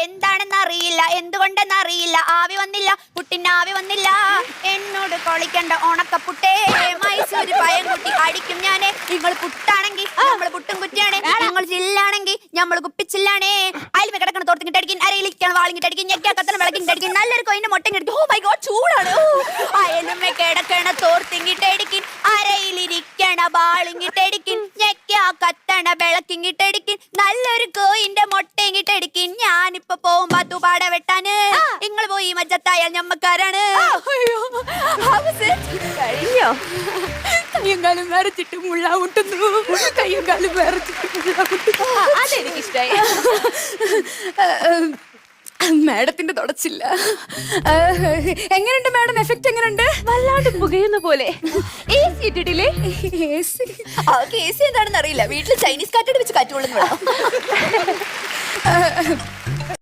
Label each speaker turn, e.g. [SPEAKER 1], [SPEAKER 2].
[SPEAKER 1] എന്താണെന്ന് അറിയില്ല, എന്തുകൊണ്ടെന്ന് അറിയില്ല. ആവി വന്നില്ല, പുട്ടിന് ആവി വന്നില്ല. എന്നോട് കളിക്കണ്ട ഉണക്കപ്പുട്ടേ, മൈസൂര് പയം കുട്ടി അടിക്കും ഞാനേ. നിങ്ങൾ പുട്ടാണെങ്കിൽ നമ്മള് പുട്ടും കുറ്റിയാണ്, നിങ്ങൾ ചില്ലാണെങ്കിൽ നമ്മള് കുപ്പിച്ചില്ലാണേ. അയൽമ കിടക്കണ തോർത്തിങ്ങിട്ടടിക്കും, അരയിലിരിക്കണം വാളിങ്ങിട്ടടിക്കും, ഞെക്കാ കത്തണ വിളക്കിങ്ങിട്ടടിക്കും, നല്ലൊരു കൊയിന്റെ മുട്ടങ്ങിട്ടടിക്കും. ഓ മൈ ഗോഡ്, ചൂടാണ്. അയലുമ കിടക്കണ തോർത്തിങ്ങിട്ടടിക്കും, അരയിലിരിക്കണ വാളിങ്ങിട്ടടിക്കും, ഞെക്കാ കത്തണ വിളക്കിങ്ങിട്ടടിക്കും, നല്ലൊരു കോയിന്റെ മുട്ടങ്ങിട്ടടിക്കും. ഞാനിപ്പോ പോവും പാത്തുപാട വെട്ടാന്, നിങ്ങൾ പോയി മജ്ജത്തായാൽ ഞമ്മക്കാരാണ്.
[SPEAKER 2] കഴിഞ്ഞോ?
[SPEAKER 1] കയ്യും കാലും വരച്ചിട്ട് മുള്ള മുട്ടുന്നു, കയ്യും കാലും വരച്ചിട്ട് മുള്ള മുട്ടുന്നു.
[SPEAKER 2] അതെനിക്കിഷ്ടായി.
[SPEAKER 1] മാഡത്തിന്റെ തുടച്ചില്ല. എങ്ങനെയുണ്ട് മാഡം? എഫക്ട് എങ്ങനെയുണ്ട്?
[SPEAKER 2] വല്ലാണ്ട് പുകയുന്ന പോലെ. AC ഇട്ടിട്ടില്ലേ?
[SPEAKER 1] AC എന്താണെന്ന് അറിയില്ല. വീട്ടിൽ ചൈനീസ് കാറ്റടി വെച്ച് കാറ്റുകൊള്ളുന്നു.